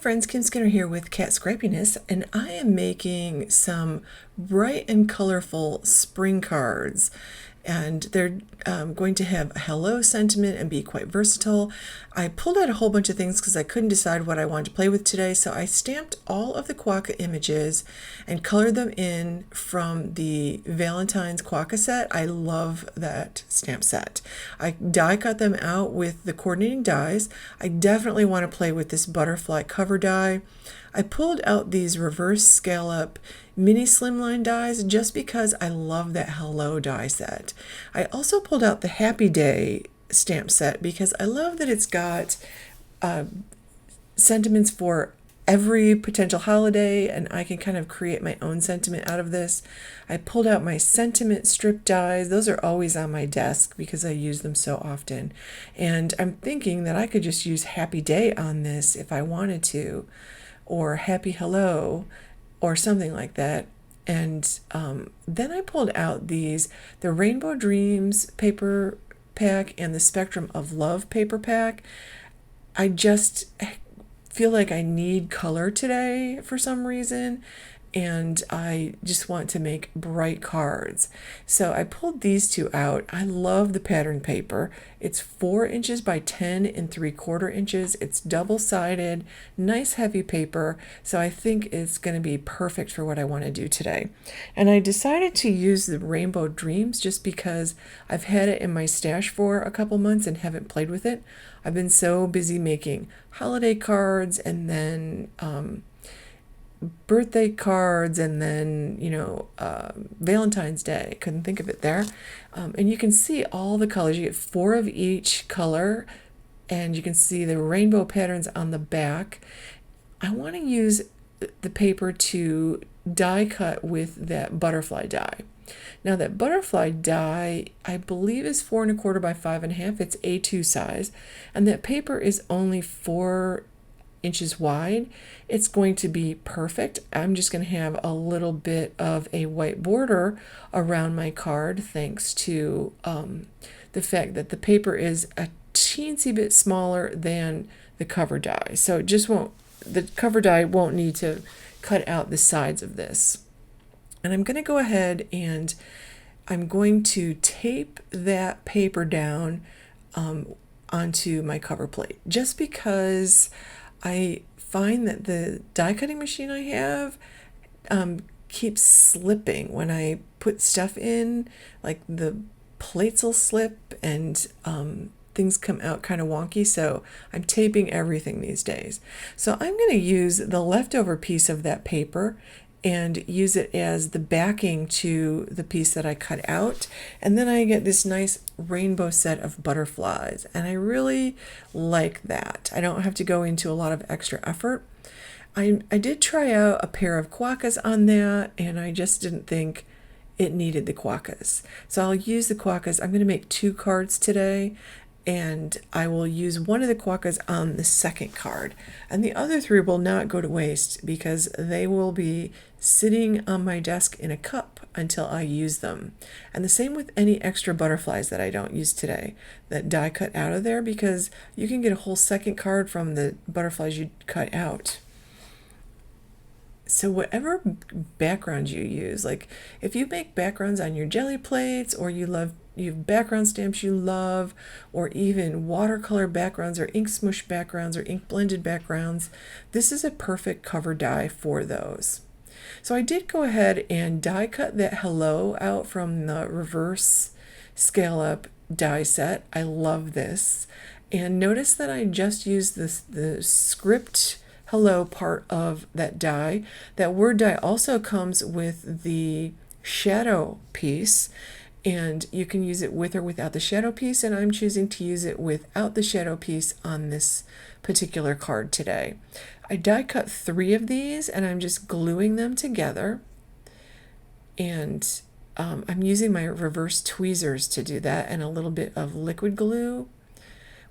friends, Kim Skinner here with Kat Scrappiness, and I am making some bright and colorful spring cards. And they're going to have a hello sentiment and be quite versatile. I pulled out a whole bunch of things because I couldn't decide what I wanted to play with today, so I stamped all of the Quokka images and colored them in from the Valentine's Quokka set. I love that stamp set. I die cut them out with the coordinating dies. I definitely want to play with this butterfly cover die. I pulled out these reverse scallop mini slimline dies just because I love that hello die set. I also pulled out the Happy Day stamp set because I love that it's got sentiments for every potential holiday, and I can kind of create my own sentiment out of this. I pulled out my sentiment strip dies. Those are always on my desk because I use them so often. And I'm thinking that I could just use Happy Day on this if I wanted to, or Happy Hello, or something like that. And then I pulled out the Rainbow Dreams paper pack and the Spectrum of Love paper pack. I just feel like I need color today for some reason, and I just want to make bright cards. So I pulled these two out. I love the pattern paper. It's 4 inches by 10 and 3/4 inches. It's double-sided, nice heavy paper. So I think it's going to be perfect for what I want to do today. And I decided to use the Rainbow Dreams just because I've had it in my stash for a couple months and haven't played with it. I've been so busy making holiday cards and then birthday cards and then, Valentine's Day. Couldn't think of it there. And you can see all the colors. You get 4 of each color, and you can see the rainbow patterns on the back. I want to use the paper to die cut with that butterfly die. Now that butterfly die, I believe, is 4 1/4 by 5 1/2. It's A2 size, and that paper is only 4 inches wide. It's going to be perfect. I'm just going to have a little bit of a white border around my card thanks to the fact that the paper is a teensy bit smaller than the cover die. So the cover die won't need to cut out the sides of this. And I'm going to go ahead and I'm going to tape that paper down onto my cover plate, just because I find that the die cutting machine I have keeps slipping when I put stuff in. Like the plates will slip and things come out kind of wonky, so I'm taping everything these days. So I'm going to use the leftover piece of that paper and use it as the backing to the piece that I cut out. And then I get this nice rainbow set of butterflies. And I really like that. I don't have to go into a lot of extra effort. I did try out a pair of Quokkas on that, and I just didn't think it needed the Quokkas. So I'll use the Quokkas. I'm going to make 2 cards today, and I will use one of the Quokkas on the second card. And the other 3 will not go to waste because they will be sitting on my desk in a cup until I use them. And the same with any extra butterflies that I don't use today that die cut out of there, because you can get a whole second card from the butterflies you cut out. So whatever background you use, like if you make backgrounds on your jelly plates, or you have background stamps you love, or even watercolor backgrounds or ink smush backgrounds or ink blended backgrounds, this is a perfect cover die for those. So I did go ahead and die cut that hello out from the reverse scallop die set. I love this. And notice that I just used the script hello part of that die. That word die also comes with the shadow piece, and you can use it with or without the shadow piece, and I'm choosing to use it without the shadow piece on this particular card today. I die cut 3 of these, and I'm just gluing them together, and I'm using my reverse tweezers to do that, and a little bit of liquid glue,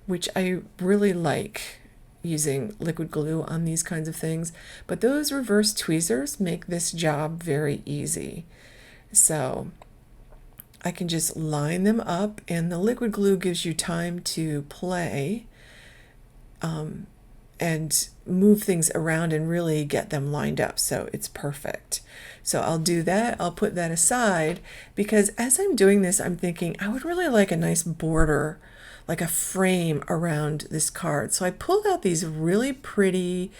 which I really like using liquid glue on these kinds of things, but those reverse tweezers make this job very easy. So I can just line them up, and the liquid glue gives you time to play and move things around and really get them lined up so it's perfect. So I'll do that. I'll put that aside because as I'm doing this, I'm thinking I would really like a nice border, like a frame around this card. So I pulled out these really pretty,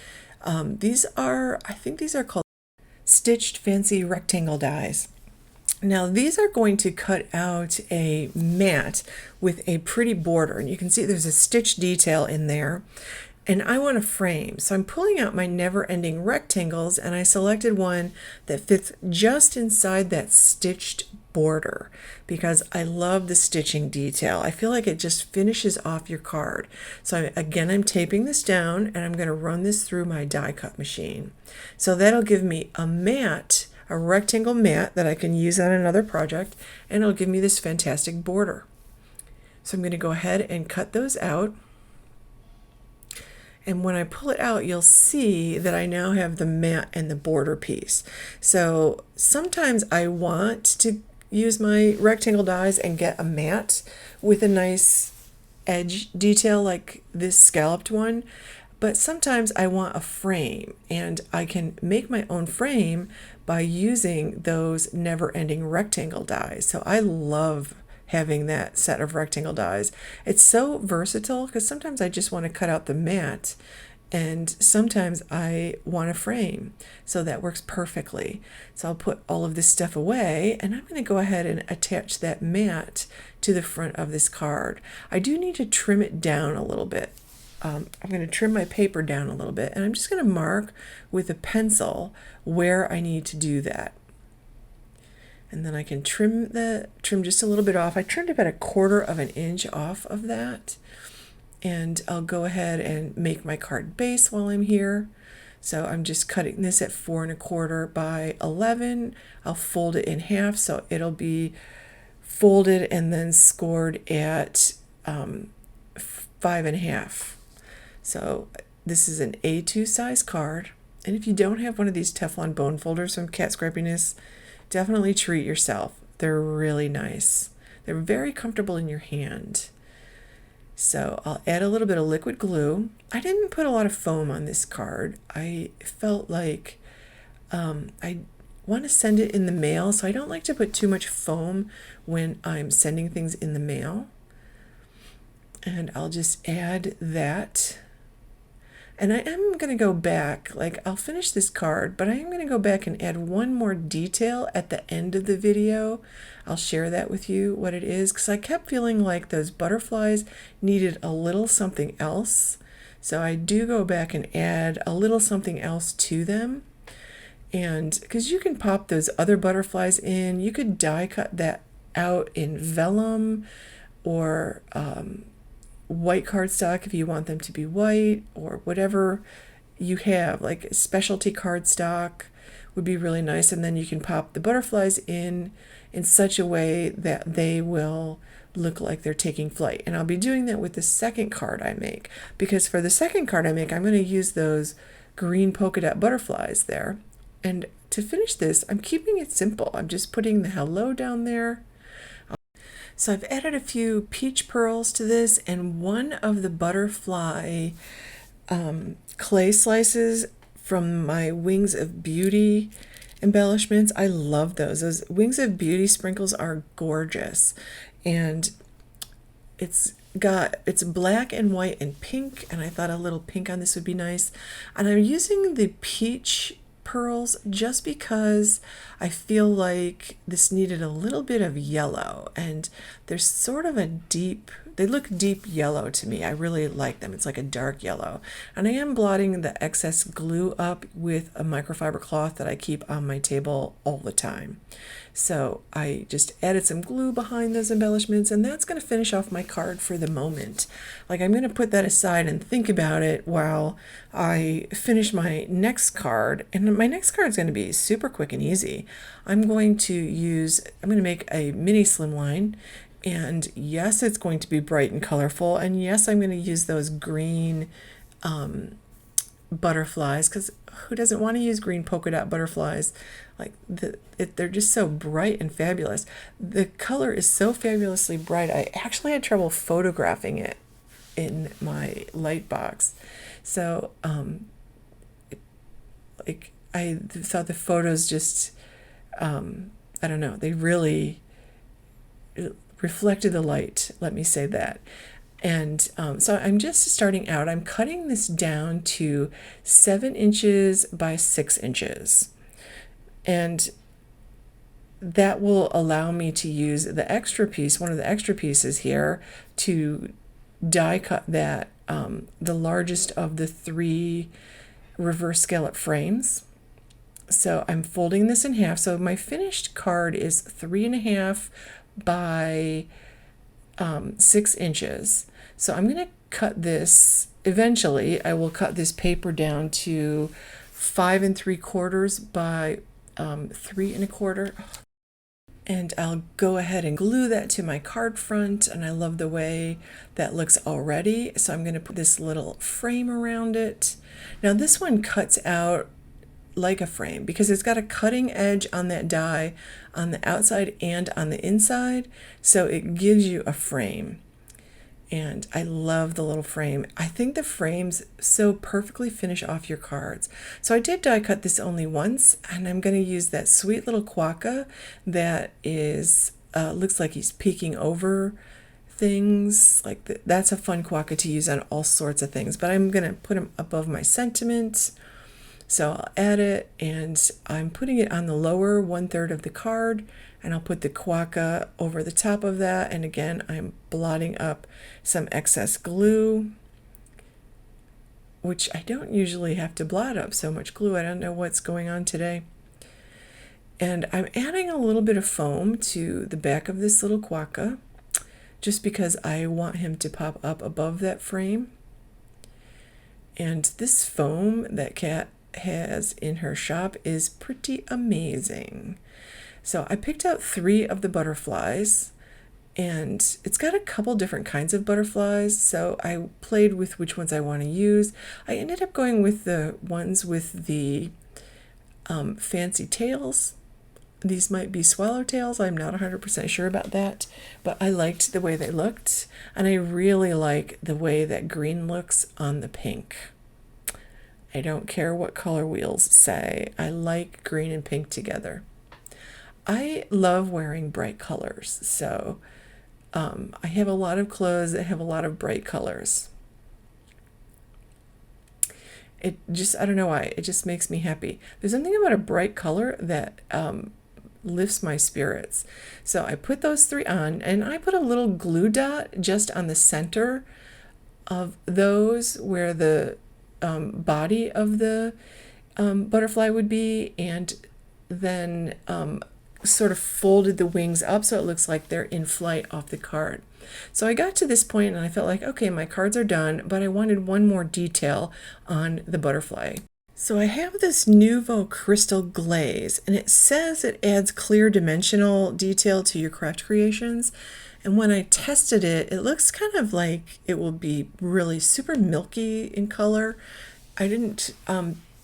I think these are called stitched fancy rectangle dies. Now these are going to cut out a mat with a pretty border, and you can see there's a stitch detail in there, and I want a frame. So I'm pulling out my never-ending rectangles, and I selected one that fits just inside that stitched border because I love the stitching detail. I feel like it just finishes off your card. So again, I'm taping this down, and I'm going to run this through my die cut machine. So that'll give me a mat, a rectangle mat that I can use on another project, and it'll give me this fantastic border. So I'm going to go ahead and cut those out. And when I pull it out, you'll see that I now have the mat and the border piece. So sometimes I want to use my rectangle dies and get a mat with a nice edge detail like this scalloped one. But sometimes I want a frame, and I can make my own frame by using those never-ending rectangle dies. So I love having that set of rectangle dies. It's so versatile because sometimes I just want to cut out the mat and sometimes I want a frame. So that works perfectly. So I'll put all of this stuff away, and I'm going to go ahead and attach that mat to the front of this card. I do need to trim it down a little bit. I'm going to trim my paper down a little bit, and I'm just going to mark with a pencil where I need to do that. And then I can trim just a little bit off. I trimmed about 1/4 of an inch off of that. And I'll go ahead and make my card base while I'm here. So I'm just cutting this at 4 1/4 by 11. I'll fold it in half so it'll be folded and then scored at 5 1/2. So this is an A2 size card. And if you don't have one of these Teflon bone folders from Kat Scrappiness, definitely treat yourself. They're really nice. They're very comfortable in your hand. So I'll add a little bit of liquid glue. I didn't put a lot of foam on this card. I felt like I want to send it in the mail, so I don't like to put too much foam when I'm sending things in the mail. And I'll just add that. And I am going to go back, like I'll finish this card, but I am going to go back and add one more detail at the end of the video. I'll share that with you, what it is, because I kept feeling like those butterflies needed a little something else. So I do go back and add a little something else to them. And because you can pop those other butterflies in, you could die cut that out in vellum or white cardstock if you want them to be white, or whatever you have, like specialty cardstock would be really nice. And then you can pop the butterflies in such a way that they will look like they're taking flight. And I'll be doing that with the second card I make, because for the second card I make, I'm going to use those green polka dot butterflies there. And to finish this, I'm keeping it simple. I'm just putting the hello down there. So I've added a few peach pearls to this, and one of the butterfly clay slices from my Wings of Beauty embellishments. I love those. Those Wings of Beauty sprinkles are gorgeous. And it's black and white and pink, and I thought a little pink on this would be nice. And I'm using the peach pearls just because I feel like this needed a little bit of yellow, and there's sort of they look deep yellow to me. I really like them. It's like a dark yellow. And I am blotting the excess glue up with a microfiber cloth that I keep on my table all the time. So I just added some glue behind those embellishments, and that's going to finish off my card for the moment. Like, I'm going to put that aside and think about it while I finish my next card. And my next card is going to be super quick and easy. I'm going to make a mini slimline. And yes, it's going to be bright and colorful. And yes, I'm going to use those green butterflies, because who doesn't want to use green polka dot butterflies? Like they're just so bright and fabulous. The color is so fabulously bright. I actually had trouble photographing it in my light box. So I thought the photos just, I don't know, they really reflected the light, let me say that. And so I'm just starting out. I'm cutting this down to 7 inches by 6 inches. And that will allow me to use the extra piece, one of the extra pieces here, to die cut that, the largest of the 3 reverse scallop frames. So I'm folding this in half. So my finished card is 3.5 by 6 inches. So I'm going to cut this, eventually I will cut this paper down to 5 3/4 by 3 1/4. And I'll go ahead and glue that to my card front, and I love the way that looks already. So I'm going to put this little frame around it. Now this one cuts out like a frame because it's got a cutting edge on that die on the outside and on the inside, so it gives you a frame. And I love the little frame. I think the frames so perfectly finish off your cards. So I did die cut this only once, and I'm going to use that sweet little Quokka that is looks like he's peeking over things. Like that's a fun Quokka to use on all sorts of things, but I'm going to put him above my sentiment. So I'll add it, and I'm putting it on the lower 1/3 of the card, and I'll put the Quokka over the top of that. And again, I'm blotting up some excess glue, which I don't usually have to blot up so much glue. I don't know what's going on today. And I'm adding a little bit of foam to the back of this little Quokka, just because I want him to pop up above that frame. And this foam that Kat has in her shop is pretty amazing. So I picked out 3 of the butterflies, and it's got a couple different kinds of butterflies, so I played with which ones I want to use. I ended up going with the ones with the fancy tails. These might be swallowtails. I'm not 100% sure about that, but I liked the way they looked, and I really like the way that green looks on the pink. I don't care what color wheels say. I like green and pink together. I love wearing bright colors, so I have a lot of clothes that have a lot of bright colors. It just, I don't know why, it just makes me happy. There's something about a bright color that lifts my spirits. So I put those 3 on, and I put a little glue dot just on the center of those where the body of the butterfly would be, and then sort of folded the wings up so it looks like they're in flight off the card. So I got to this point and I felt like, okay, my cards are done, but I wanted one more detail on the butterfly. So I have this Nuvo crystal glaze, and it says it adds clear dimensional detail to your craft creations. And when I tested it, it looks kind of like it will be really super milky in color.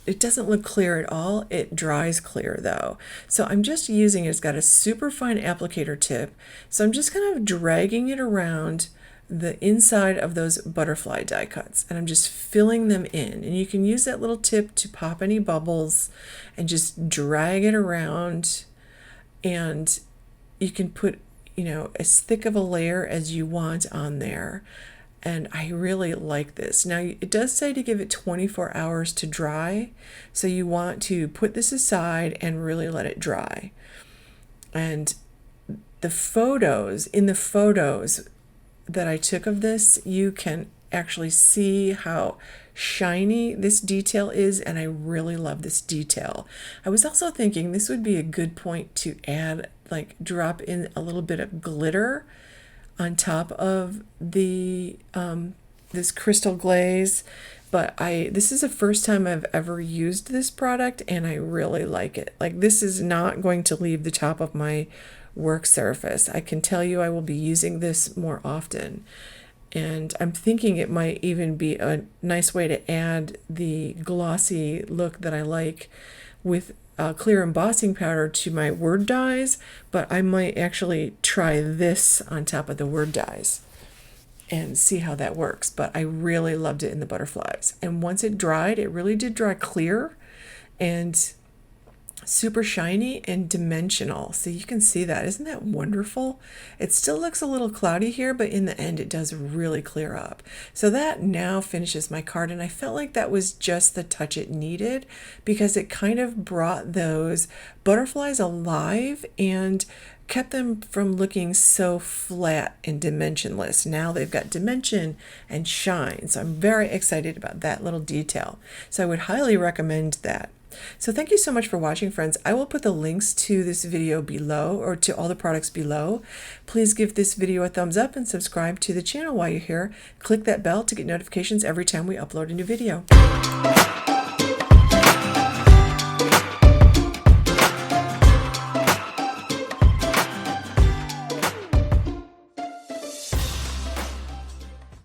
It doesn't look clear at all. It dries clear though. So I'm just using it. It's got a super fine applicator tip. So I'm just kind of dragging it around the inside of those butterfly die cuts, and I'm just filling them in. And you can use that little tip to pop any bubbles and just drag it around, and you can put, you know, as thick of a layer as you want on there. And I really like this. Now it does say to give it 24 hours to dry, so you want to put this aside and really let it dry. And in the photos that I took of this, you can actually see how shiny this detail is, and I really love this detail. I was also thinking this would be a good point to add, like drop in a little bit of glitter on top of the this crystal glaze, but this is the first time I've ever used this product, and I really like it. Like, this is not going to leave the top of my work surface. I can tell you I will be using this more often, and I'm thinking it might even be a nice way to add the glossy look that I like with clear embossing powder to my word dies, but I might actually try this on top of the word dies. and see how that works. But I really loved it in the butterflies. And once it dried, it really did dry clear and super shiny and dimensional. So you can see that. Isn't that wonderful? It still looks a little cloudy here, but in the end it does really clear up. So that now finishes my card, and I felt like that was just the touch it needed, because it kind of brought those butterflies alive and kept them from looking so flat and dimensionless. Now they've got dimension and shine. So I'm very excited about that little detail. So I would highly recommend that. So thank you so much for watching, friends. I will put the links to this video below, or to all the products below. Please give this video a thumbs up and subscribe to the channel while you're here. Click that bell to get notifications every time we upload a new video.